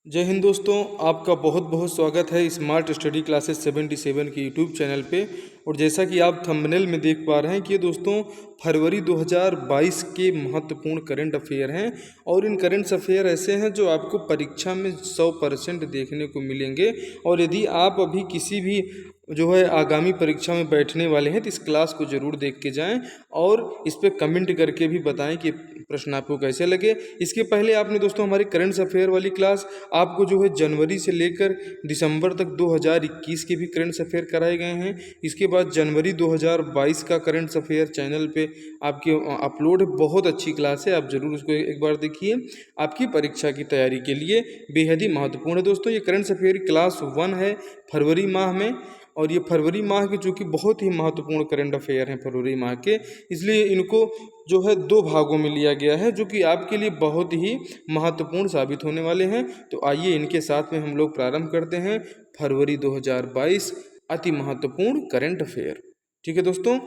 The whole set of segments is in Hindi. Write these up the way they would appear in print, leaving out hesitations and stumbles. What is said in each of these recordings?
जय हिंद दोस्तों, आपका बहुत बहुत स्वागत है स्मार्ट स्टडी क्लासेस 77 के यूट्यूब चैनल पे। और जैसा कि आप थंबनेल में देख पा रहे हैं कि ये दोस्तों फरवरी 2022 के महत्वपूर्ण करंट अफेयर हैं। और इन करंट अफेयर ऐसे हैं जो आपको परीक्षा में 100% देखने को मिलेंगे। और यदि आप अभी किसी भी आगामी परीक्षा में बैठने वाले हैं तो इस क्लास को ज़रूर देख के जाएं और इस पर कमेंट करके भी बताएं कि प्रश्न आपको कैसे लगे। इसके पहले आपने दोस्तों हमारी करंट अफेयर वाली क्लास आपको जनवरी से लेकर दिसंबर तक 2021 के भी करंट अफेयर कराए गए हैं। इसके बाद जनवरी 2022 का करंट अफेयर चैनल पे आपके अपलोड है। बहुत अच्छी क्लास है, आप ज़रूर उसको एक बार देखिए। आपकी परीक्षा की तैयारी के लिए बेहद ही महत्वपूर्ण है दोस्तों। ये करंट अफेयर क्लास 1 है फरवरी माह में। और ये फरवरी माह के चूँकि बहुत ही महत्वपूर्ण करंट अफेयर हैं फरवरी माह के, इसलिए इनको दो भागों में लिया गया है जो कि आपके लिए बहुत ही महत्वपूर्ण साबित होने वाले हैं। तो आइए इनके साथ में हम लोग प्रारंभ करते हैं फरवरी 2022 अति महत्वपूर्ण करंट अफेयर। ठीक है दोस्तों,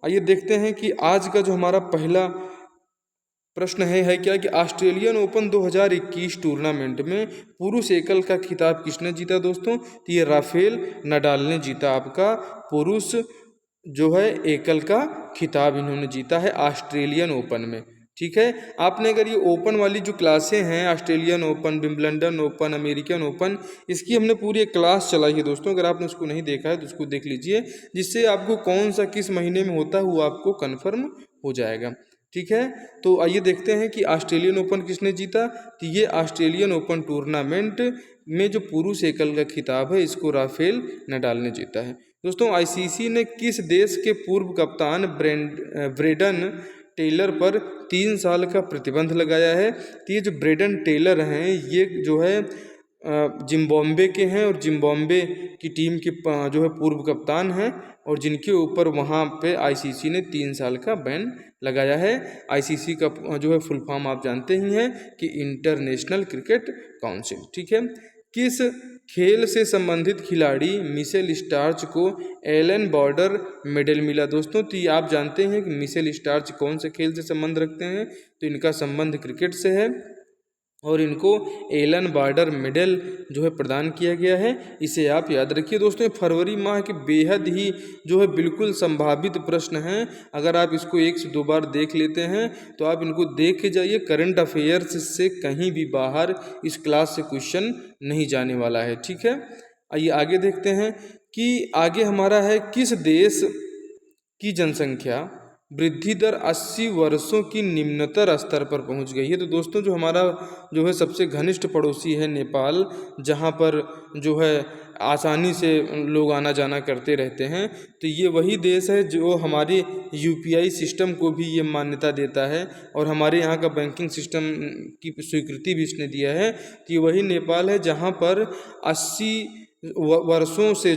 आइए देखते हैं कि आज का जो हमारा पहला प्रश्न है क्या कि ऑस्ट्रेलियन ओपन 2021 टूर्नामेंट में पुरुष एकल का खिताब किसने जीता दोस्तों? तो ये राफेल नडाल ने जीता। आपका पुरुष एकल का खिताब इन्होंने जीता है ऑस्ट्रेलियन ओपन में। ठीक है, आपने अगर ये ओपन वाली जो क्लासें हैं, Australian open, Wimbledon open, American open, इसकी हमने पूरी एक क्लास चलाई है दोस्तों। अगर आपने उसको नहीं देखा है तो उसको देख लीजिए, जिससे आपको कौन सा किस महीने में होता है वो आपको कन्फर्म हो जाएगा। ठीक है, तो आइए देखते हैं कि ऑस्ट्रेलियन ओपन किसने जीता। तो ये ऑस्ट्रेलियन ओपन टूर्नामेंट में जो पुरुष एकल का खिताब है इसको राफेल नडाल ने जीता है दोस्तों। आईसीसी ने किस देश के पूर्व कप्तान ब्रेडन टेलर पर 3 साल का प्रतिबंध लगाया है? तो ये जो ब्रेडन टेलर हैं ये जिम्बाब्वे के हैं और जिम्बाब्वे की टीम के पूर्व कप्तान हैं और जिनके ऊपर वहाँ पे आईसीसी ने 3 साल का बैन लगाया है। आईसीसी का फुल फॉर्म आप जानते ही हैं कि इंटरनेशनल क्रिकेट काउंसिल। ठीक है, किस खेल से संबंधित खिलाड़ी मिशेल स्टार्च को एलन बॉर्डर मेडल मिला दोस्तों? तो ये आप जानते हैं कि मिशेल स्टार्च कौन से खेल से संबंध रखते हैं, तो इनका संबंध क्रिकेट से है और इनको एलन बॉर्डर मेडल प्रदान किया गया है। इसे आप याद रखिए दोस्तों। फरवरी माह के बेहद ही बिल्कुल संभावित प्रश्न हैं। अगर आप इसको 1 से 2 बार देख लेते हैं तो आप इनको देख के जाइए। करंट अफेयर्स से कहीं भी बाहर इस क्लास से क्वेश्चन नहीं जाने वाला है। ठीक है, आइए आगे देखते हैं कि आगे हमारा है किस देश की जनसंख्या वृद्धि दर 80 वर्षों की निम्नतर स्तर पर पहुंच गई है। तो दोस्तों जो हमारा सबसे घनिष्ठ पड़ोसी है नेपाल, जहां पर आसानी से लोग आना जाना करते रहते हैं, तो ये वही देश है जो हमारे यूपीआई सिस्टम को भी ये मान्यता देता है और हमारे यहाँ का बैंकिंग सिस्टम की स्वीकृति भी इसने दिया है। तो ये वही नेपाल है जहाँ पर 80 वर्षों से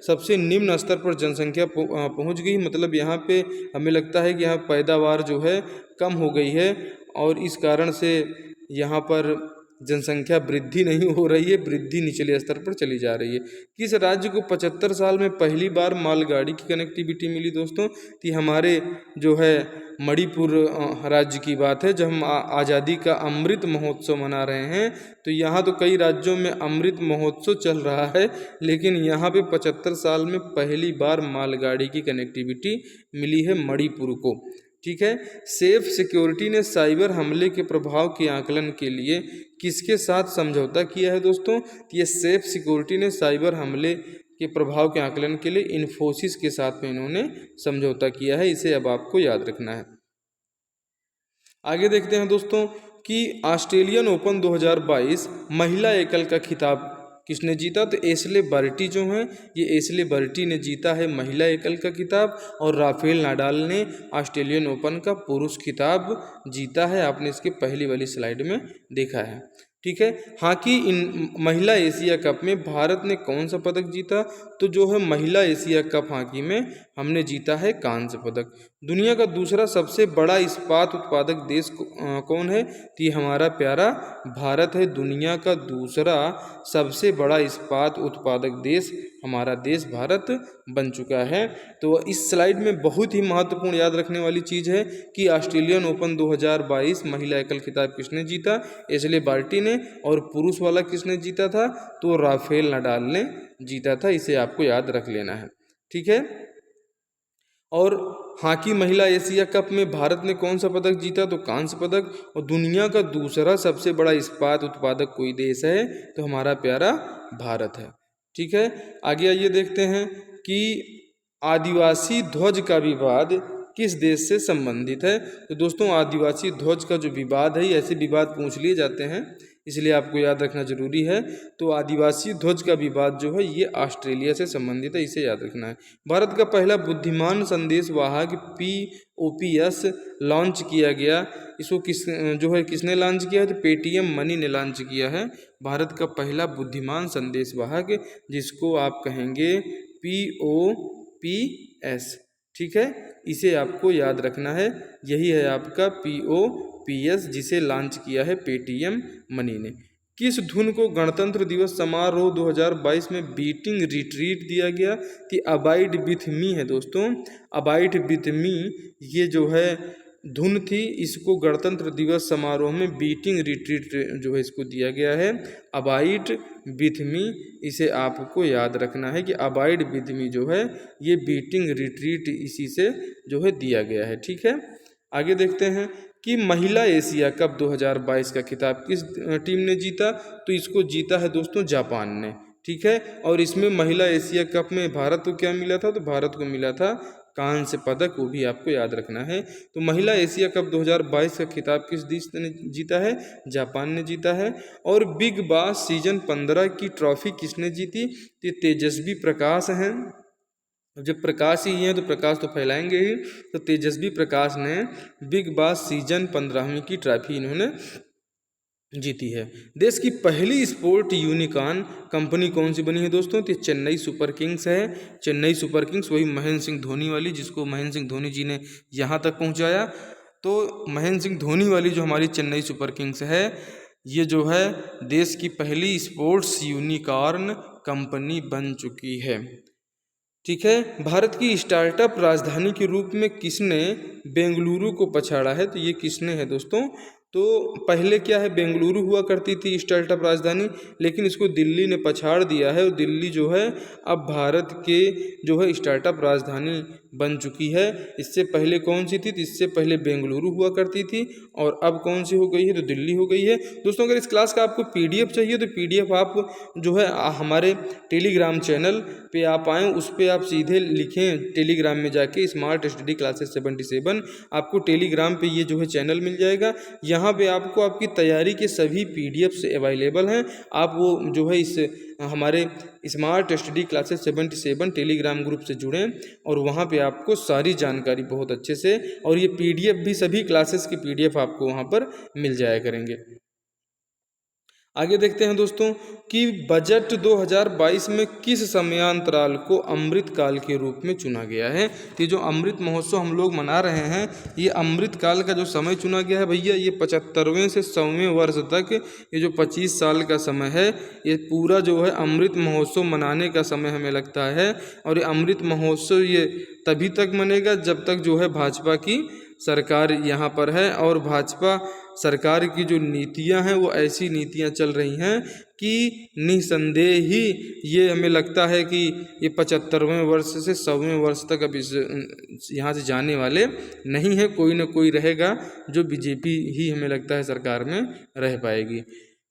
सबसे निम्न स्तर पर जनसंख्या पहुंच गई। मतलब यहाँ पे हमें लगता है कि यहाँ पैदावार कम हो गई है और इस कारण से यहाँ पर जनसंख्या वृद्धि नहीं हो रही है, वृद्धि निचले स्तर पर चली जा रही है। किस राज्य को 75 साल में पहली बार मालगाड़ी की कनेक्टिविटी मिली दोस्तों? तो हमारे मणिपुर राज्य की बात है। जब हम आज़ादी का अमृत महोत्सव मना रहे हैं तो यहाँ तो कई राज्यों में अमृत महोत्सव चल रहा है, लेकिन यहाँ पे 75 साल में पहली बार मालगाड़ी की कनेक्टिविटी मिली है मणिपुर को। ठीक है, सेफ सिक्योरिटी ने साइबर हमले के प्रभाव के आकलन के लिए किसके साथ समझौता किया है दोस्तों? ये सेफ सिक्योरिटी ने साइबर हमले के प्रभाव के आकलन के लिए इन्फोसिस के साथ में इन्होंने समझौता किया है। इसे अब आपको याद रखना है। आगे देखते हैं दोस्तों कि ऑस्ट्रेलियन ओपन 2022 महिला एकल का खिताब किसने जीता? तो एशले बर्टी ये एशले बर्टी ने जीता है महिला एकल का खिताब और राफेल नाडाल ने ऑस्ट्रेलियन ओपन का पुरुष खिताब जीता है। आपने इसके पहली वाली स्लाइड में देखा है। ठीक है, हॉकी इन महिला एशिया कप में भारत ने कौन सा पदक जीता? तो महिला एशिया कप हॉकी में हमने जीता है कांस्य पदक। दुनिया का दूसरा सबसे बड़ा इस्पात उत्पादक देश कौन है? तो ये हमारा प्यारा भारत है। दुनिया का दूसरा सबसे बड़ा इस्पात उत्पादक देश हमारा देश भारत बन चुका है। तो इस स्लाइड में बहुत ही महत्वपूर्ण याद रखने वाली चीज़ है कि ऑस्ट्रेलियन ओपन 2022 महिला एकल खिताब किसने जीता? एशले बार्टी ने। और पुरुष वाला किसने जीता था? तो राफेल नडाल ने जीता था। इसे आपको याद रख लेना है, ठीक है। और हॉकी महिला एशिया कप में भारत ने कौन सा पदक जीता? तो कांस्य पदक। और दुनिया का दूसरा सबसे बड़ा इस्पात उत्पादक कोई देश है? तो हमारा प्यारा भारत है, ठीक है। आगे आइए देखते हैं कि आदिवासी ध्वज का विवाद किस देश से संबंधित है। तो दोस्तों आदिवासी ध्वज का जो विवाद है, ऐसे विवाद पूछ लिए जाते हैं, इसलिए आपको याद रखना जरूरी है। तो आदिवासी ध्वज का विवाद जो है ये ऑस्ट्रेलिया से संबंधित है, इसे याद रखना है। भारत का पहला बुद्धिमान संदेश वाहक POPS लॉन्च किया गया। इसको किसने लॉन्च किया है? तो पेटीएम मनी ने लॉन्च किया है। भारत का पहला बुद्धिमान संदेश वाहक, जिसको आप कहेंगे POPS, ठीक है। इसे आपको याद रखना है। यही है आपका POPS, जिसे लॉन्च किया है पेटीएम मनी ने। किस धुन को गणतंत्र दिवस समारोह 2022 में बीटिंग रिट्रीट दिया गया? कि अबाइड विथ मी है दोस्तों। अबाइड विथ मी ये जो है धुन थी, इसको गणतंत्र दिवस समारोह में बीटिंग रिट्रीट जो है इसको दिया गया है, अबाइड विथ मी। इसे आपको याद रखना है कि अबाइड विथ मी जो है ये बीटिंग रिट्रीट इसी से जो है दिया गया है, ठीक है। आगे देखते हैं कि महिला एशिया कप 2022 का खिताब किस टीम ने जीता? तो इसको जीता है दोस्तों जापान ने, ठीक है। और इसमें महिला एशिया कप में भारत को क्या मिला था? तो भारत को मिला था कांस्य पदक, वो भी आपको याद रखना है। तो महिला एशिया कप 2022 का खिताब किस देश ने जीता है? जापान ने जीता है। और बिग बॉस सीजन 15 की ट्रॉफी किसने जीती? तो तेजस्वी प्रकाश हैं। जब प्रकाश ही हैं तो प्रकाश तो फैलाएंगे ही, तो तेजस्वी प्रकाश ने बिग बॉस सीजन 15 की ट्रॉफी इन्होंने जीती है। देश की पहली स्पोर्ट यूनिकॉर्न कंपनी कौन सी बनी है दोस्तों? तो चेन्नई सुपर किंग्स है। चेन्नई सुपर किंग्स, वही महेंद्र सिंह धोनी वाली, जिसको महेंद्र सिंह धोनी जी ने यहाँ तक पहुँचाया। तो महेंद्र सिंह धोनी वाली जो हमारी चेन्नई सुपर किंग्स है, ये जो है देश की पहली स्पोर्ट्स यूनिकॉर्न कंपनी बन चुकी है, ठीक है। भारत की स्टार्टअप राजधानी के रूप में किसने बेंगलुरु को पछाड़ा है? तो ये किसने है दोस्तों? तो पहले क्या है, बेंगलुरु हुआ करती थी स्टार्टअप राजधानी, लेकिन इसको दिल्ली ने पछाड़ दिया है। और दिल्ली जो है अब भारत के जो है स्टार्टअप राजधानी बन चुकी है। इससे पहले कौन सी थी? तो इससे पहले बेंगलुरु हुआ करती थी, और अब कौन सी हो गई है? तो दिल्ली हो गई है। दोस्तों अगर इस क्लास का आपको PDF चाहिए तो PDF आप जो है हमारे टेलीग्राम चैनल पे आप आएँ, उस पर आप सीधे लिखें टेलीग्राम में जाके स्मार्ट स्टडी क्लासेस 77, आपको टेलीग्राम पे ये जो है चैनल मिल जाएगा। यहाँ पे आपको आपकी तैयारी के सभी PDFs अवेलेबल हैं। आप वो जो है इस हमारे smart study classes 77 Telegram group से जुड़ें, और वहाँ पे आपको सारी जानकारी बहुत अच्छे से, और ये PDF भी, सभी क्लासेस की PDF आपको वहाँ पर मिल जाया करेंगे। आगे देखते हैं दोस्तों कि बजट 2022 में किस समयांतराल को अमृत काल के रूप में चुना गया है। ये जो अमृत महोत्सव हम लोग मना रहे हैं, ये अमृत काल का जो समय चुना गया है भैया, ये 75वें से 100वें वर्ष तक ये जो 25 साल का समय है, ये पूरा जो है अमृत महोत्सव मनाने का समय हमें लगता है। और ये अमृत महोत्सव ये तभी तक मनेगा जब तक जो है भाजपा की सरकार यहाँ पर है, और भाजपा सरकार की जो नीतियां हैं वो ऐसी नीतियां चल रही हैं कि निसंदेह ही ये हमें लगता है कि ये 75वें वर्ष से 100वें वर्ष तक अब इस यहाँ से जाने वाले नहीं है। कोई ना कोई रहेगा, जो बीजेपी ही हमें लगता है सरकार में रह पाएगी।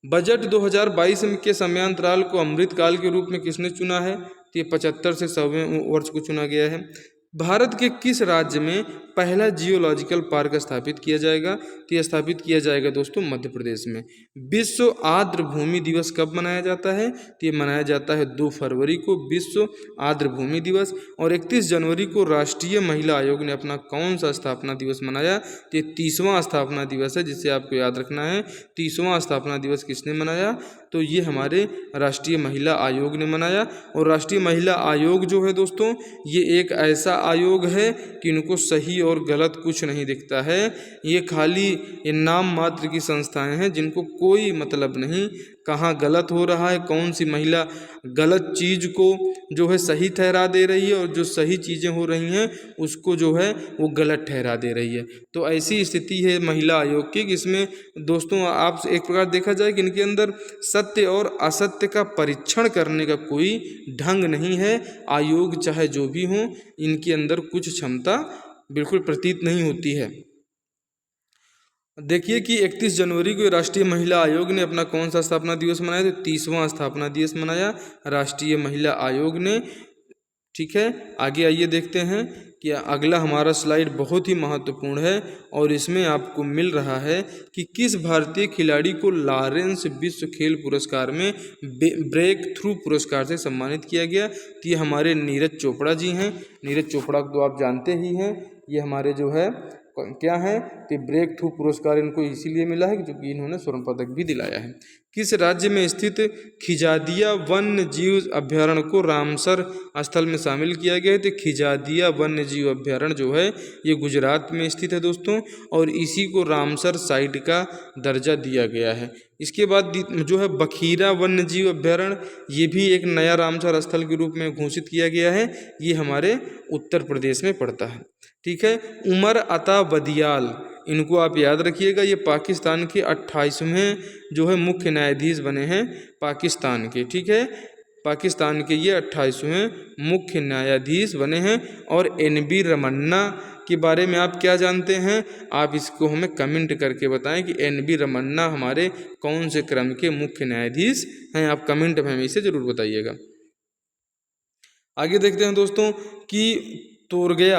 बजट 2022 के समयांतराल को अमृत काल के रूप में किसने चुना है? तो ये 75 से 100वें वर्ष को चुना गया है। भारत के किस राज्य में पहला जियोलॉजिकल पार्क स्थापित किया जाएगा? तो यह स्थापित किया जाएगा दोस्तों मध्य प्रदेश में। विश्व आर्द्र भूमि दिवस कब मनाया जाता है? तो ये मनाया जाता है 2 फरवरी को, विश्व आर्द्र भूमि दिवस। और 31 जनवरी को राष्ट्रीय महिला आयोग ने अपना कौन सा स्थापना दिवस मनाया? तो ये 30वां स्थापना दिवस है, जिसे आपको याद रखना है। 30वां स्थापना दिवस किसने मनाया? तो ये हमारे राष्ट्रीय महिला आयोग ने मनाया। और राष्ट्रीय महिला आयोग जो है दोस्तों, ये एक ऐसा आयोग है कि इनको सही और गलत कुछ नहीं दिखता है। ये खाली ये नाम मात्र की संस्थाएं हैं जिनको कोई मतलब नहीं कहाँ गलत हो रहा है, कौन सी महिला गलत चीज़ को जो है सही ठहरा दे रही है और जो सही चीज़ें हो रही हैं उसको जो है वो गलत ठहरा दे रही है। तो ऐसी स्थिति है महिला आयोग की कि इसमें दोस्तों आप एक प्रकार देखा जाए कि इनके अंदर सत्य और असत्य का परीक्षण करने का कोई ढंग नहीं है। आयोग चाहे जो भी हो, इनके अंदर कुछ क्षमता बिल्कुल प्रतीत नहीं होती है। देखिए कि 31 जनवरी को राष्ट्रीय महिला आयोग ने अपना कौन सा स्थापना दिवस मनाया, तो 30वां स्थापना दिवस मनाया राष्ट्रीय महिला आयोग ने। ठीक है, आगे आइए देखते हैं कि अगला हमारा स्लाइड बहुत ही महत्वपूर्ण है और इसमें आपको मिल रहा है कि किस भारतीय खिलाड़ी को लॉरेंस विश्व खेल पुरस्कार में ब्रेक थ्रू पुरस्कार से सम्मानित किया गया। तो ये हमारे नीरज चोपड़ा जी हैं। नीरज चोपड़ा को तो आप जानते ही हैं, ये हमारे जो है क्या है कि ब्रेक थ्रू पुरस्कार इनको इसीलिए मिला है क्योंकि इन्होंने स्वर्ण पदक भी दिलाया है। किस राज्य में स्थित खिजादिया वन्य जीव अभ्यारण्य को रामसर स्थल में शामिल किया गया है? तो खिजादिया वन्य जीव अभ्यारण्य जो है ये गुजरात में स्थित है दोस्तों, और इसी को रामसर साइट का दर्जा दिया गया है। इसके बाद जो है बखीरा वन्य जीव अभ्यारण्य, ये भी एक नया रामसर स्थल के रूप में घोषित किया गया है। ये हमारे उत्तर प्रदेश में पड़ता है। ठीक है, उमर अता बदियाल, इनको आप याद रखिएगा, ये पाकिस्तान के 28वें जो है मुख्य न्यायाधीश बने हैं पाकिस्तान के। ठीक है, पाकिस्तान के ये 28वें मुख्य न्यायाधीश बने हैं। और NB रमन्ना के बारे में आप क्या जानते हैं, आप इसको हमें कमेंट करके बताएं कि NB रमन्ना हमारे कौन से क्रम के मुख्य न्यायाधीश हैं। आप कमेंट में हमें इसे जरूर बताइएगा। आगे देखते हैं दोस्तों कि तोरगया,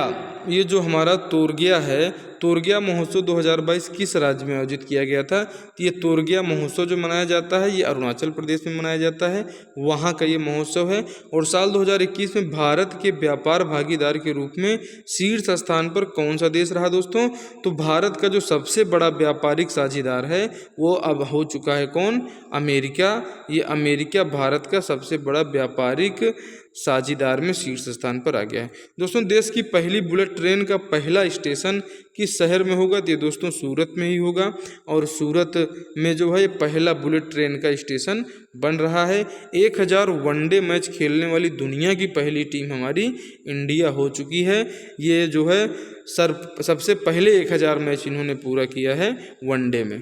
ये जो हमारा तोरगया है, तोरगया महोत्सव 2022 किस राज्य में आयोजित किया गया था? तो ये तोरगया महोत्सव जो मनाया जाता है ये अरुणाचल प्रदेश में मनाया जाता है, वहाँ का ये महोत्सव है। और साल 2021 में भारत के व्यापार भागीदार के रूप में शीर्ष स्थान पर कौन सा देश रहा दोस्तों? तो भारत का जो सबसे बड़ा व्यापारिक साझेदार है वो अब हो चुका है कौन? अमेरिका। ये अमेरिका भारत का सबसे बड़ा व्यापारिक साझेदार में शीर्ष स्थान पर आ गया है। दोस्तों देश की पहली बुलेट ट्रेन का पहला स्टेशन किस शहर में होगा? तो ये दोस्तों सूरत में ही होगा, और सूरत में जो है पहला बुलेट ट्रेन का स्टेशन बन रहा है। 1000 वनडे मैच खेलने वाली दुनिया की पहली टीम हमारी इंडिया हो चुकी है। ये जो है सबसे पहले 1000 मैच इन्होंने पूरा किया है वनडे में।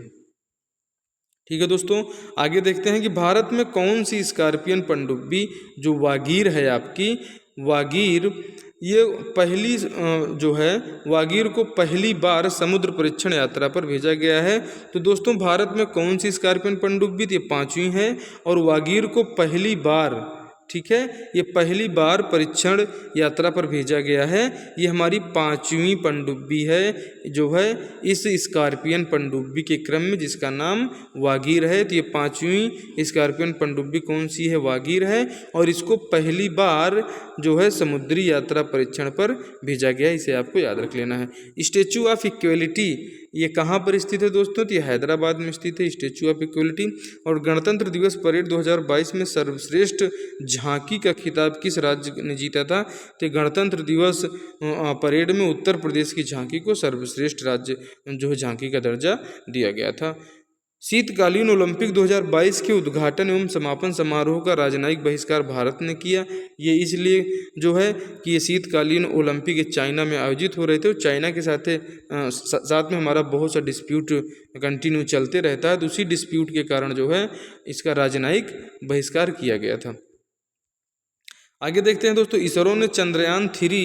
ठीक है दोस्तों, आगे देखते हैं कि भारत में कौन सी स्कॉर्पियन पनडुब्बी जो वागीर है आपकी, वागीर ये पहली जो है वागीर को पहली बार समुद्र परीक्षण यात्रा पर भेजा गया है। तो दोस्तों भारत में कौन सी स्कॉर्पियन पनडुब्बी? ये 5वीं है, और वागीर को पहली बार, ठीक है, ये पहली बार परीक्षण यात्रा पर भेजा गया है। ये हमारी 5वीं पनडुब्बी है जो है इस स्कॉर्पियन पनडुब्बी के क्रम में, जिसका नाम वागीर है। तो ये 5वीं स्कॉर्पियन पनडुब्बी कौन सी है? वागीर है, और इसको पहली बार जो है समुद्री यात्रा परीक्षण पर भेजा गया है। इसे आपको याद रख लेना है। स्टैचू ऑफ इक्वलिटी ये कहाँ पर स्थित है दोस्तों? तो ये हैदराबाद में स्थित है स्टैचू ऑफ इक्वलिटी। और गणतंत्र दिवस परेड 2022 में सर्वश्रेष्ठ झांकी का खिताब किस राज्य ने जीता था? तो गणतंत्र दिवस परेड में उत्तर प्रदेश की झांकी को सर्वश्रेष्ठ राज्य जो है झांकी का दर्जा दिया गया था। शीतकालीन ओलंपिक 2022 के उद्घाटन एवं समापन समारोह का राजनयिक बहिष्कार भारत ने किया। ये इसलिए जो है कि ये शीतकालीन ओलंपिक चाइना में आयोजित हो रहे थे, और चाइना के साथ में हमारा बहुत सा डिस्प्यूट कंटिन्यू चलते रहता है। तो उसी डिस्प्यूट के कारण जो है इसका राजनयिक बहिष्कार किया गया था। आगे देखते हैं दोस्तों, इसरो ने चंद्रयान 3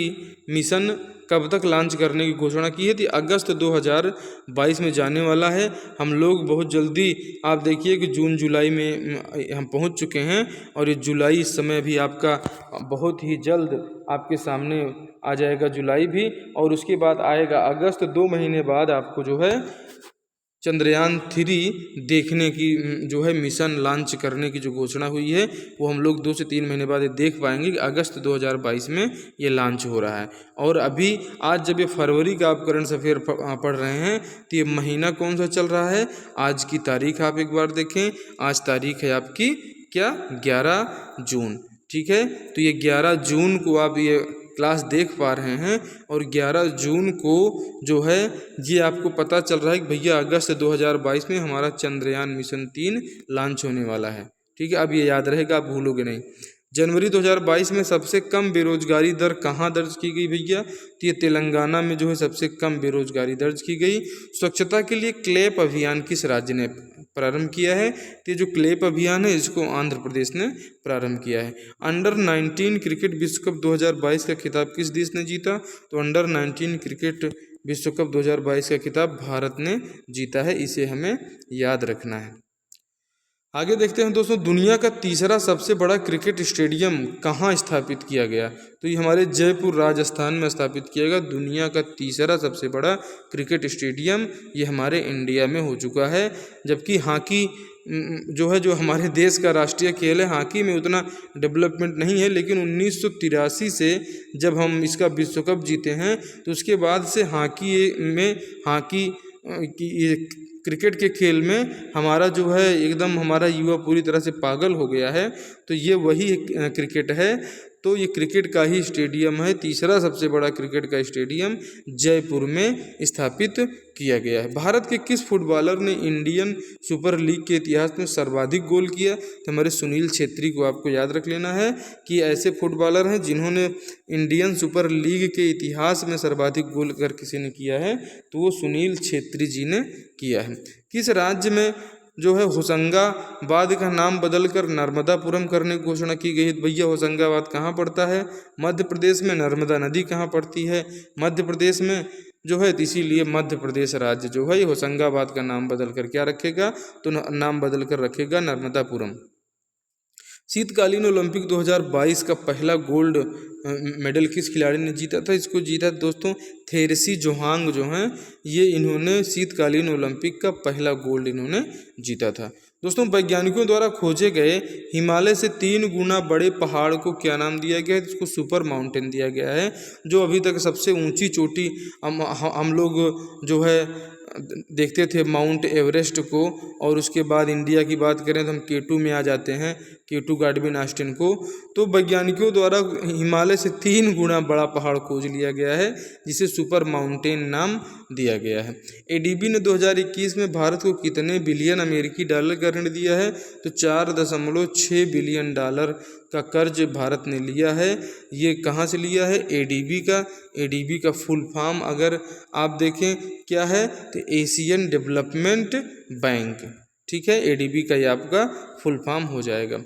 मिशन कब तक लॉन्च करने की घोषणा की है? तो अगस्त 2022 में जाने वाला है। हम लोग बहुत जल्दी, आप देखिए कि जून जुलाई में हम पहुंच चुके हैं, और ये जुलाई इस समय भी आपका बहुत ही जल्द आपके सामने आ जाएगा जुलाई भी, और उसके बाद आएगा अगस्त। 2 महीने बाद आपको जो है चंद्रयान 3 देखने की जो है मिशन लॉन्च करने की जो घोषणा हुई है वो हम लोग 2 से 3 महीने बाद देख पाएंगे कि अगस्त 2022 में ये लॉन्च हो रहा है। और अभी आज जब ये फरवरी का आप करंट अफेयर पढ़ रहे हैं तो ये महीना कौन सा चल रहा है? आज की तारीख आप एक बार देखें, आज तारीख है आपकी क्या? 11 जून। ठीक है, तो ये 11 जून को आप ये क्लास देख पा रहे हैं। और 11 जून को जो है ये आपको पता चल रहा है कि भैया अगस्त 2022 में हमारा चंद्रयान मिशन 3 लॉन्च होने वाला है। ठीक है, अब ये याद रहेगा, आप भूलोगे नहीं। जनवरी 2022 में सबसे कम बेरोजगारी दर कहाँ दर्ज की गई भैया? तो ये तेलंगाना में जो है सबसे कम बेरोजगारी दर्ज की गई। स्वच्छता के लिए क्लैप अभियान किस राज्य ने प्रारंभ किया है? तो ये जो क्लैप अभियान है इसको आंध्र प्रदेश ने प्रारंभ किया है। अंडर 19 क्रिकेट विश्व कप 2022 का खिताब किस देश ने जीता? तो अंडर 19 क्रिकेट विश्व कप 2022 का खिताब भारत ने जीता है, इसे हमें याद रखना है। आगे देखते हैं दोस्तों, दुनिया का तीसरा सबसे बड़ा क्रिकेट स्टेडियम कहाँ स्थापित किया गया? तो ये हमारे जयपुर राजस्थान में स्थापित किया गया। दुनिया का तीसरा सबसे बड़ा क्रिकेट स्टेडियम ये हमारे इंडिया में हो चुका है। जबकि हॉकी जो है, जो हमारे देश का राष्ट्रीय खेल है, हॉकी में उतना डेवलपमेंट नहीं है, लेकिन 1983 से जब हम इसका विश्व कप जीते हैं तो उसके बाद से हॉकी की क्रिकेट के खेल में हमारा जो है एकदम हमारा युवा पूरी तरह से पागल हो गया है। तो ये वही क्रिकेट है। तो ये क्रिकेट का ही स्टेडियम है, तीसरा सबसे बड़ा क्रिकेट का स्टेडियम जयपुर में स्थापित किया गया है। भारत के किस फुटबॉलर ने इंडियन सुपर लीग के इतिहास में सर्वाधिक गोल किया? तो हमारे सुनील छेत्री को आपको याद रख लेना है कि ऐसे फुटबॉलर हैं जिन्होंने इंडियन सुपर लीग के इतिहास में सर्वाधिक गोल अगर किसी ने किया है तो वो सुनील छेत्री जी ने किया है। किस राज्य में जो है होशंगाबाद का नाम बदलकर नर्मदापुरम करने की घोषणा की गई? भैया होशंगाबाद कहाँ पड़ता है? मध्य प्रदेश में। नर्मदा नदी कहाँ पड़ती है? मध्य प्रदेश में जो है, इसीलिए मध्य प्रदेश राज्य जो है होशंगाबाद का नाम बदलकर क्या रखेगा? तो नाम बदलकर रखेगा नर्मदापुरम। शीतकालीन ओलंपिक 2022 का पहला गोल्ड मेडल किस खिलाड़ी ने जीता था? इसको जीता दोस्तों थेरेसी जोहांग जो हैं, ये इन्होंने शीतकालीन ओलंपिक का पहला गोल्ड इन्होंने जीता था। दोस्तों, वैज्ञानिकों द्वारा खोजे गए हिमालय से 3 गुना बड़े पहाड़ को क्या नाम दिया गया है? इसको सुपर माउंटेन दिया गया है। जो अभी तक सबसे ऊंची चोटी हम लोग जो है देखते थे माउंट एवरेस्ट को, और उसके बाद इंडिया की बात करें तो हम K2 में आ जाते हैं, K2 गाडविन ऑस्टिन को। तो वैज्ञानिकों द्वारा हिमालय से 3 गुना बड़ा पहाड़ खोज लिया गया है, जिसे सुपर माउंटेन नाम दिया गया है। ADB ने 2021 में भारत को कितने बिलियन अमेरिकी डॉलर का ऋण दिया है? तो 4.6 बिलियन डॉलर का कर्ज भारत ने लिया है। ये कहाँ से लिया है? ADB का फुल फॉर्म अगर आप देखें क्या है तो एशियन डेवलपमेंट बैंक। ठीक है, ADB का ये आपका फुल फॉर्म हो जाएगा।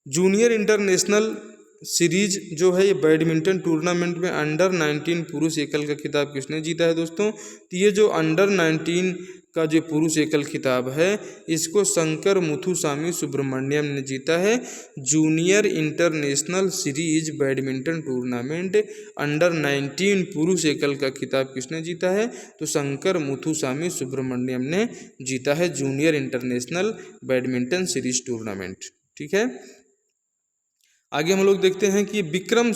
जूनियर इंटरनेशनल सीरीज जो है ये बैडमिंटन टूर्नामेंट में अंडर 19 पुरुष एकल का खिताब किसने जीता है दोस्तों? तो ये जो अंडर 19 का जो पुरुष एकल खिताब है इसको शंकर मुथुसामी सुब्रमण्यम ने जीता है। Junior international series badminton tournament under 19 पुरुष एकल का खिताब किसने जीता है? तो शंकर मुथुसामी सुब्रमण्यम ने जीता है junior international badminton series tournament. ठीक है, आगे हम लोग देखते हैं कि विक्रम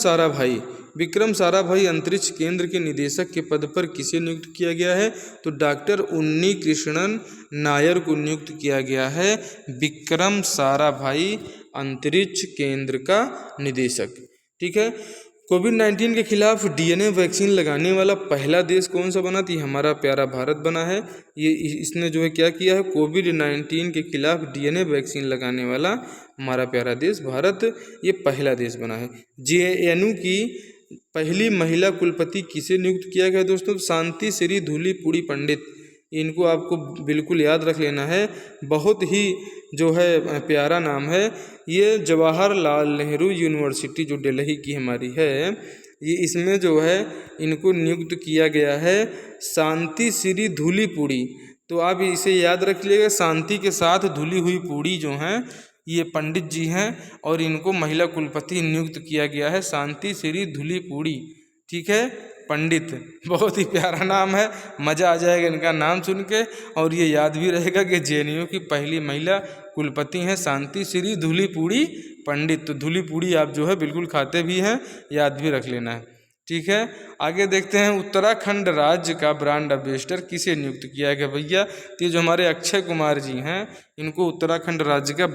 साराभाई अंतरिक्ष केंद्र के निदेशक के पद पर किसे नियुक्त किया गया है? तो डॉक्टर उन्नी कृष्णन नायर को नियुक्त किया गया है विक्रम साराभाई अंतरिक्ष केंद्र का निदेशक। ठीक है, कोविड-19 के खिलाफ DNA वैक्सीन लगाने वाला पहला देश कौन सा बना? तो हमारा प्यारा भारत बना है। ये इसने जो है क्या किया है, कोविड-19 के खिलाफ DNA वैक्सीन लगाने वाला हमारा प्यारा देश भारत ये पहला देश बना है। JNU की पहली महिला कुलपति किसे नियुक्त किया गया दोस्तों? शांति श्री धूलीपुड़ी पंडित। इनको आपको बिल्कुल याद रख लेना है, बहुत ही जो है प्यारा नाम है। ये जवाहरलाल नेहरू यूनिवर्सिटी जो दिल्ली की हमारी है, ये इसमें जो है इनको नियुक्त किया गया है शांति श्री धूलीपुड़ी। तो आप इसे याद रख लीजिएगा, शांति के साथ धुली हुई पूड़ी जो हैं ये पंडित जी हैं, और इनको महिला कुलपति नियुक्त किया गया है शांति श्री धूलीपुड़ी। ठीक है, पंडित, बहुत ही प्यारा नाम है, मज़ा आ जाएगा इनका नाम सुन के। और ये याद भी रहेगा कि JNU की पहली महिला कुलपति हैं शांति श्री धूलीपुड़ी पंडित। तो धूलीपुड़ी आप जो है बिल्कुल खाते भी हैं, याद भी रख लेना है। ठीक है, आगे देखते हैं उत्तराखंड राज्य का ब्रांड एम्बेसडर किसे नियुक्त किया गया भैया? तो जो हमारे अक्षय कुमार जी हैं इनको उत्तराखंड राज्य का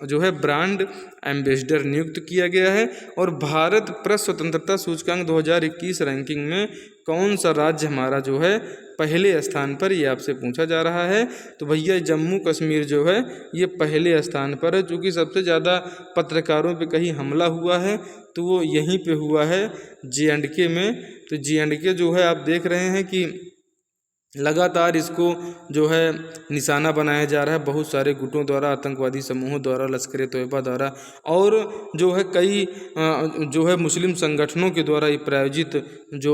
जो है ब्रांड एम्बेसडर नियुक्त किया गया है। और भारत प्रेस स्वतंत्रता सूचकांक 2021 रैंकिंग में कौन सा राज्य हमारा जो है पहले स्थान पर, ये आपसे पूछा जा रहा है। तो भैया जम्मू कश्मीर जो है ये पहले स्थान पर है, चूँकि सबसे ज़्यादा पत्रकारों पे कहीं हमला हुआ है तो वो यहीं पे हुआ है J&K में। तो J&K जो है आप देख रहे हैं कि लगातार इसको जो है निशाना बनाया जा रहा है बहुत सारे गुटों द्वारा, आतंकवादी समूहों द्वारा, लश्कर तोयबा द्वारा, और जो है कई जो है मुस्लिम संगठनों के द्वारा ये प्रायोजित जो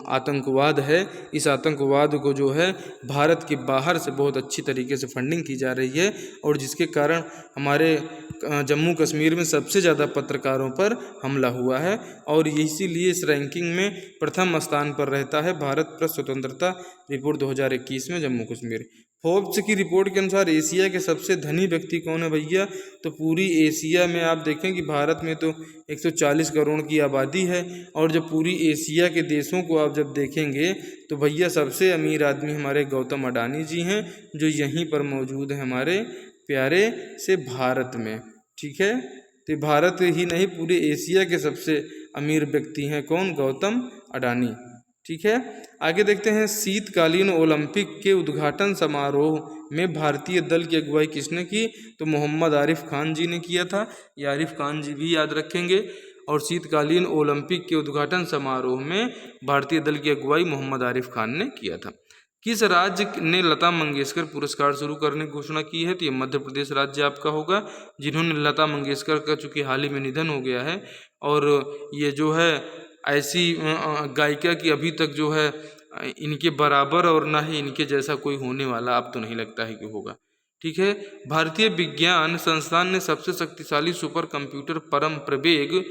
आतंकवाद है, इस आतंकवाद को जो है भारत के बाहर से बहुत अच्छी तरीके से फंडिंग की जा रही है, और जिसके कारण हमारे जम्मू कश्मीर में सबसे ज़्यादा पत्रकारों पर हमला हुआ है। और इसीलिए इस रैंकिंग में प्रथम स्थान पर रहता है भारत प्रेस स्वतंत्रता रिपोर्ट 2021 में जम्मू कश्मीर। फोर्ब्स की रिपोर्ट के अनुसार एशिया के सबसे धनी व्यक्ति कौन है भैया? तो पूरी एशिया में आप देखें कि भारत में तो 140 करोड़ की आबादी है, और जब पूरी एशिया के देशों को आप जब देखेंगे तो भैया सबसे अमीर आदमी हमारे गौतम अडानी जी हैं, जो यहीं पर मौजूद है हमारे प्यारे से भारत में। ठीक है, तो भारत ही नहीं पूरे एशिया के सबसे अमीर व्यक्ति हैं कौन? गौतम अडानी। ठीक है, आगे देखते हैं शीतकालीन ओलंपिक के उद्घाटन समारोह में भारतीय दल की अगुवाई किसने की? तो मोहम्मद आरिफ खान जी ने किया था, ये आरिफ खान जी भी याद रखेंगे। और शीतकालीन ओलंपिक के उद्घाटन समारोह में भारतीय दल की अगुवाई मोहम्मद आरिफ खान ने किया था। किस राज्य ने लता मंगेशकर पुरस्कार शुरू करने की घोषणा की है? तो ये मध्य प्रदेश राज्य आपका होगा, जिन्होंने लता मंगेशकर का चूँकि हाल ही में निधन हो गया है, और ये जो है ऐसी गायिका की अभी तक जो है इनके बराबर और ना ही इनके जैसा कोई होने वाला अब तो नहीं लगता है कि होगा। ठीक है, भारतीय विज्ञान संस्थान ने सबसे शक्तिशाली सुपर कंप्यूटर परम प्रवेग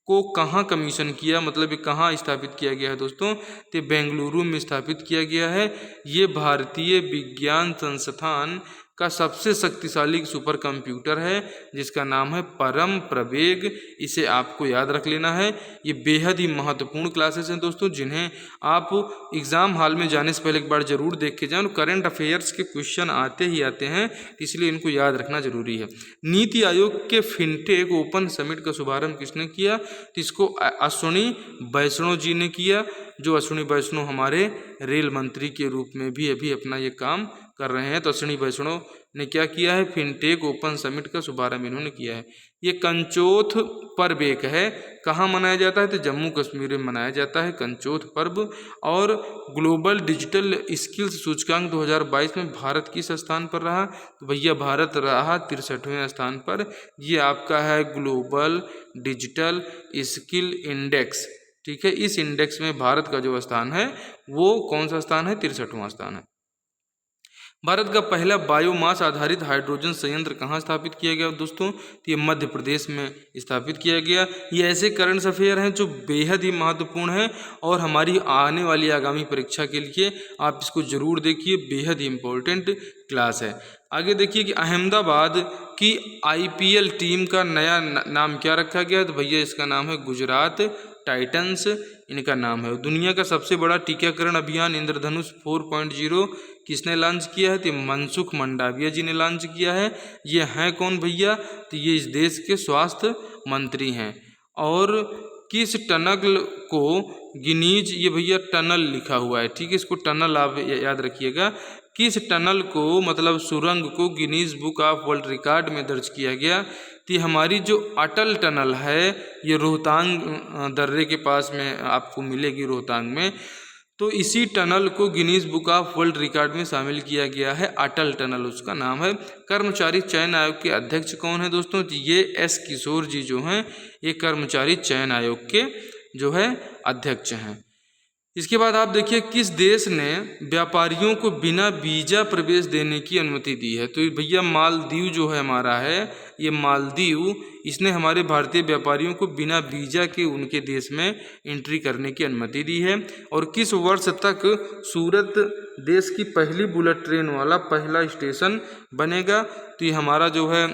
को कहाँ कमीशन किया, मतलब ये कहाँ स्थापित किया गया है दोस्तों? तो बेंगलुरु में स्थापित किया गया है। ये भारतीय विज्ञान संस्थान का सबसे शक्तिशाली सुपर कंप्यूटर है, जिसका नाम है परम प्रवेग। इसे आपको याद रख लेना है। ये बेहद ही महत्वपूर्ण क्लासेस हैं दोस्तों, जिन्हें आप एग्ज़ाम हॉल में जाने से पहले एक बार जरूर देख के जाएं। करंट अफेयर्स के क्वेश्चन आते ही आते हैं, इसलिए इनको याद रखना जरूरी है। NITI Aayog K fintech open summit का शुभारंभ किसने किया? तो इसको अश्विनी वैष्णव जी ने किया, जो अश्विनी वैष्णव हमारे रेल मंत्री के रूप में भी अभी अपना ये काम कर रहे हैं। तो अश्विनी वैष्णव ने क्या किया है? फिनटेक ओपन समिट का शुभारंभ इन्होंने किया है। ये कंचोथ पर्व एक है, कहाँ मनाया जाता है? तो जम्मू कश्मीर में मनाया जाता है कंचोथ पर्व। और ग्लोबल डिजिटल स्किल्स सूचकांक 2022 में भारत किस स्थान पर रहा? तो भैया भारत रहा 63वें स्थान पर। ये आपका है ग्लोबल डिजिटल स्किल इंडेक्स। ठीक है, इस इंडेक्स में भारत का जो स्थान है वो कौन सा स्थान है? 63वां स्थान है। भारत का पहला बायोमास आधारित हाइड्रोजन संयंत्र कहाँ स्थापित किया गया दोस्तों? तो ये मध्य प्रदेश में स्थापित किया गया। ये ऐसे करंट अफेयर हैं जो बेहद ही महत्वपूर्ण हैं, और हमारी आने वाली आगामी परीक्षा के लिए आप इसको जरूर देखिए, बेहद ही इम्पोर्टेंट क्लास है। आगे देखिए कि अहमदाबाद की IPL टीम का नया नाम क्या रखा गया है? तो भैया इसका नाम है गुजरात टाइटंस, इनका नाम है। दुनिया का सबसे बड़ा टीकाकरण अभियान इंद्रधनुष 4.0 किसने लॉन्च किया है? तो मनसुख मंडाविया जी ने लॉन्च किया है। ये हैं कौन भैया? तो ये इस देश के स्वास्थ्य मंत्री हैं। और किस टनल को गिनीज, ये भैया टनल लिखा हुआ है, ठीक है, इसको टनल आप याद रखिएगा। किस टनल को, मतलब सुरंग को, Guinness book of world record में दर्ज किया गया? तो हमारी जो अटल टनल है ये रोहतांग दर्रे के पास में आपको मिलेगी, रोहतांग में। तो इसी टनल को Guinness book of world record में शामिल किया गया है, अटल टनल उसका नाम है। कर्मचारी चयन आयोग के अध्यक्ष कौन है दोस्तों? तो ये S किशोर जी जो हैं ये कर्मचारी चयन आयोग के जो है अध्यक्ष हैं। इसके बाद आप देखिए किस देश ने व्यापारियों को बिना वीजा प्रवेश देने की अनुमति दी है? तो भैया मालदीव जो है हमारा है, ये मालदीव, इसने हमारे भारतीय व्यापारियों को बिना वीजा के उनके देश में एंट्री करने की अनुमति दी है। और किस वर्ष तक सूरत देश की पहली बुलेट ट्रेन वाला पहला स्टेशन बनेगा? तो ये हमारा जो है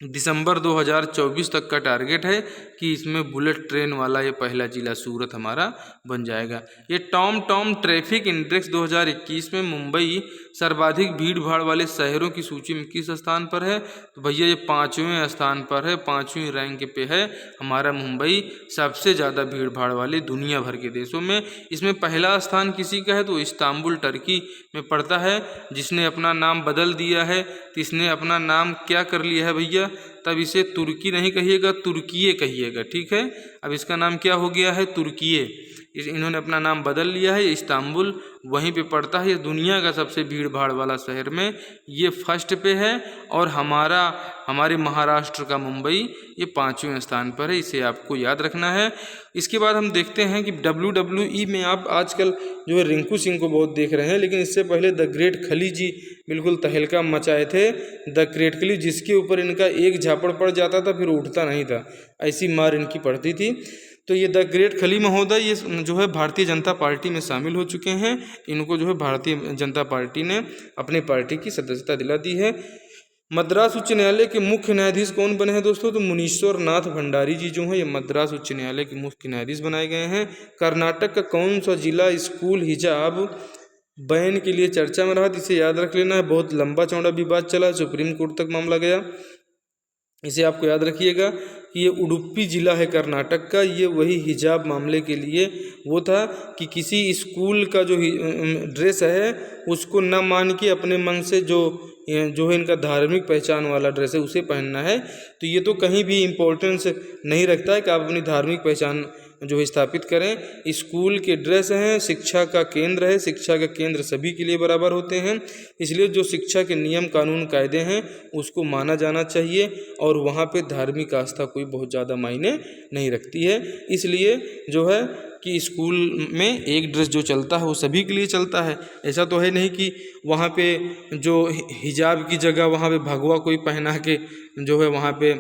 दिसंबर 2024 तक का टारगेट है कि इसमें बुलेट ट्रेन वाला ये पहला जिला सूरत हमारा बन जाएगा। ये टॉम ट्रैफिक इंडेक्स 2021 में मुंबई सर्वाधिक भीड़ भाड़ वाले शहरों की सूची में किस स्थान पर है? तो भैया ये 5वें स्थान पर है, 5वीं रैंक पे है हमारा मुंबई, सबसे ज़्यादा भीड़ भाड़ वाले दुनिया भर के देशों में। इसमें पहला स्थान किसी का है तो इस्तांबुल टर्की में पड़ता है, जिसने अपना नाम बदल दिया है। तो इसने अपना नाम क्या कर लिया है भैया? तब इसे तुर्की नहीं कहिएगा, तुर्कीये कहिएगा, ठीक है। अब इसका नाम क्या हो गया है? तुर्कीये। इन्होंने अपना नाम बदल लिया है। इस्तांबुल वहीं पे पड़ता है, ये दुनिया का सबसे भीड़ भाड़ वाला शहर में ये फर्स्ट पे है। और हमारे महाराष्ट्र का मुंबई ये 5वें स्थान पर है, इसे आपको याद रखना है। इसके बाद हम देखते हैं कि WWE में आप आजकल जो है रिंकू सिंह को बहुत देख रहे हैं, लेकिन इससे पहले द ग्रेट खली जी बिल्कुल तहलका मचाए थे। द ग्रेट खली जिसके ऊपर इनका एक झापड़ पड़ जाता था फिर उठता नहीं था, ऐसी मार इनकी पड़ती थी। तो ये द ग्रेट खली महोदय ये जो है भारतीय जनता पार्टी में शामिल हो चुके हैं। इनको जो है भारतीय जनता पार्टी ने अपनी पार्टी की सदस्यता दिला दी है। मद्रास उच्च न्यायालय के मुख्य न्यायाधीश कौन बने हैं दोस्तों? तो मुनीश्वर नाथ भंडारी जी जो हैं ये मद्रास उच्च न्यायालय के मुख्य न्यायाधीश बनाए गए हैं। कर्नाटक का कौन सा जिला स्कूल हिजाब बैन के लिए चर्चा में रहा? इसे याद रख लेना है, बहुत लंबा चौड़ा विवाद चला, सुप्रीम कोर्ट तक मामला गया। इसे आपको याद रखिएगा कि ये उडुपी जिला है कर्नाटक का। ये वही हिजाब मामले के लिए वो था कि किसी स्कूल का जो ड्रेस है उसको न मान के अपने मन से जो है इनका धार्मिक पहचान वाला ड्रेस है उसे पहनना है। तो ये तो कहीं भी इम्पोर्टेंस नहीं रखता है कि आप अपनी धार्मिक पहचान जो है स्थापित करें। स्कूल के ड्रेस हैं, शिक्षा का केंद्र है, शिक्षा का केंद्र सभी के लिए बराबर होते हैं, इसलिए जो शिक्षा के नियम कानून कायदे हैं उसको माना जाना चाहिए और वहाँ पे धार्मिक आस्था कोई बहुत ज़्यादा मायने नहीं रखती है। इसलिए जो है कि स्कूल में एक ड्रेस जो चलता है वो सभी के लिए चलता है। ऐसा तो है नहीं कि वहाँ पे जो हिजाब की जगह वहाँ पे भगवा कोई पहना के जो है वहाँ पे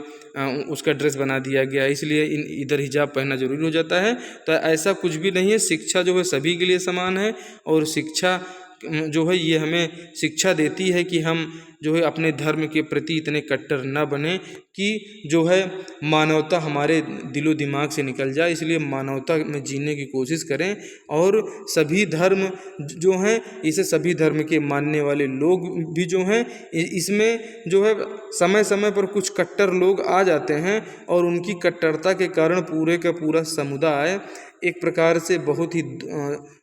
उसका ड्रेस बना दिया गया, इसलिए इधर हिजाब पहनना जरूरी हो जाता है। तो ऐसा कुछ भी नहीं है, शिक्षा जो है सभी के लिए समान है और शिक्षा जो है ये हमें शिक्षा देती है कि हम जो है अपने धर्म के प्रति इतने कट्टर न बने कि जो है मानवता हमारे दिलो दिमाग से निकल जाए। इसलिए मानवता में जीने की कोशिश करें और सभी धर्म जो हैं इसे सभी धर्म के मानने वाले लोग भी जो हैं इसमें जो है समय समय पर कुछ कट्टर लोग आ जाते हैं और उनकी कट्टरता के कारण पूरे का पूरा समुदाय एक प्रकार से बहुत ही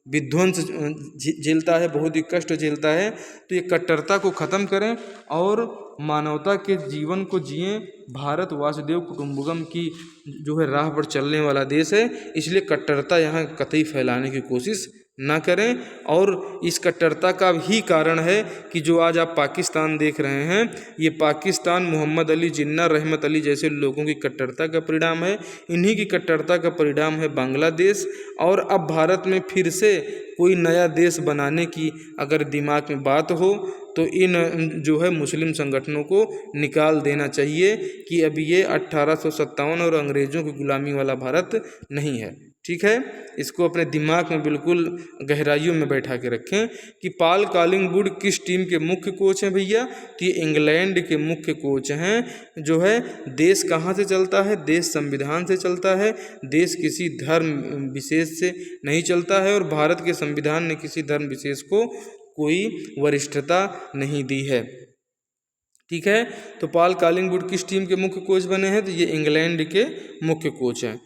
विध्वंस झेलता है, बहुत ही कष्ट झेलता है। तो ये कट्टरता को ख़त्म करें और मानवता के जीवन को जिएं। भारत वासुदेव कुटुंबकम की जो है राह पर चलने वाला देश है, इसलिए कट्टरता यहाँ कतई फैलाने की कोशिश ना करें। और इस कट्टरता का ही कारण है कि जो आज आप पाकिस्तान देख रहे हैं, ये पाकिस्तान मोहम्मद अली जिन्ना, रहमत अली जैसे लोगों की कट्टरता का परिणाम है। इन्हीं की कट्टरता का परिणाम है बांग्लादेश। और अब भारत में फिर से कोई नया देश बनाने की अगर दिमाग में बात हो तो इन जो है मुस्लिम संगठनों को निकाल देना चाहिए कि अब ये 1857 और अंग्रेज़ों की गुलामी वाला भारत नहीं है। ठीक है, इसको अपने दिमाग में बिल्कुल गहराइयों में बैठा के रखें कि पॉल कॉलिंगवुड किस टीम के मुख्य कोच हैं भैया? तो ये इंग्लैंड के मुख्य कोच हैं। जो है देश कहाँ से चलता है? देश संविधान से चलता है, देश किसी धर्म विशेष से नहीं चलता है और भारत के संविधान ने किसी धर्म विशेष को कोई वरिष्ठता नहीं दी है। ठीक है, तो पॉल कॉलिंगवुड किस टीम के मुख्य कोच बने हैं? तो ये इंग्लैंड के मुख्य कोच हैं।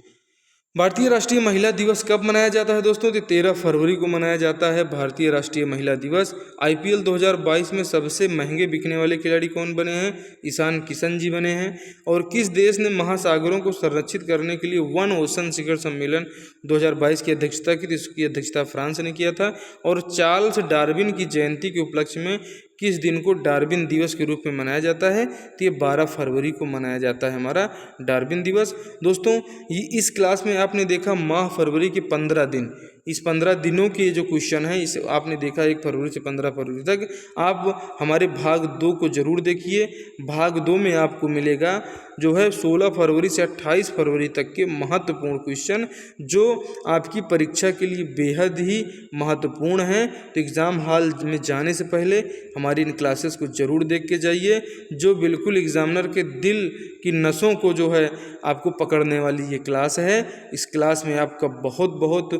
भारतीय राष्ट्रीय महिला दिवस कब मनाया जाता है दोस्तों? तो 13 फरवरी को मनाया जाता है भारतीय राष्ट्रीय महिला दिवस। IPL 2022 में सबसे महंगे बिकने वाले खिलाड़ी कौन बने हैं? ईशान किशन जी बने हैं। और किस देश ने महासागरों को संरक्षित करने के लिए वन ओशन शिखर सम्मेलन 2022 की अध्यक्षता की? तो इसकी अध्यक्षता फ्रांस ने किया था। और चार्ल्स डार्विन की जयंती के उपलक्ष्य में किस दिन को डार्विन दिवस के रूप में मनाया जाता है? तो ये 12 फरवरी को मनाया जाता है हमारा डार्विन दिवस। दोस्तों इस क्लास में आपने देखा माह फरवरी के 15 दिन, इस 15 दिनों के जो क्वेश्चन हैं, इस आपने देखा 1 फरवरी से 15 फरवरी तक, आप हमारे भाग 2 को ज़रूर देखिए। भाग 2 में आपको मिलेगा जो है 16 फरवरी से 28 फरवरी तक के महत्वपूर्ण क्वेश्चन, जो आपकी परीक्षा के लिए बेहद ही महत्वपूर्ण हैं। तो एग्ज़ाम हॉल में जाने से पहले हमारी इन क्लासेस को ज़रूर देख के जाइए, जो बिल्कुल एग्ज़ामिनर के दिल की नसों को जो है आपको पकड़ने वाली ये क्लास है। इस क्लास में आपका बहुत बहुत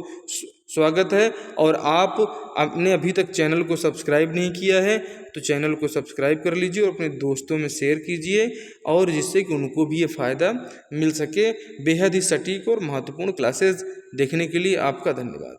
स्वागत है। और आपने अभी तक चैनल को सब्सक्राइब नहीं किया है तो चैनल को सब्सक्राइब कर लीजिए और अपने दोस्तों में शेयर कीजिए, और जिससे कि उनको भी ये फ़ायदा मिल सके। बेहद ही सटीक और महत्वपूर्ण क्लासेस देखने के लिए आपका धन्यवाद।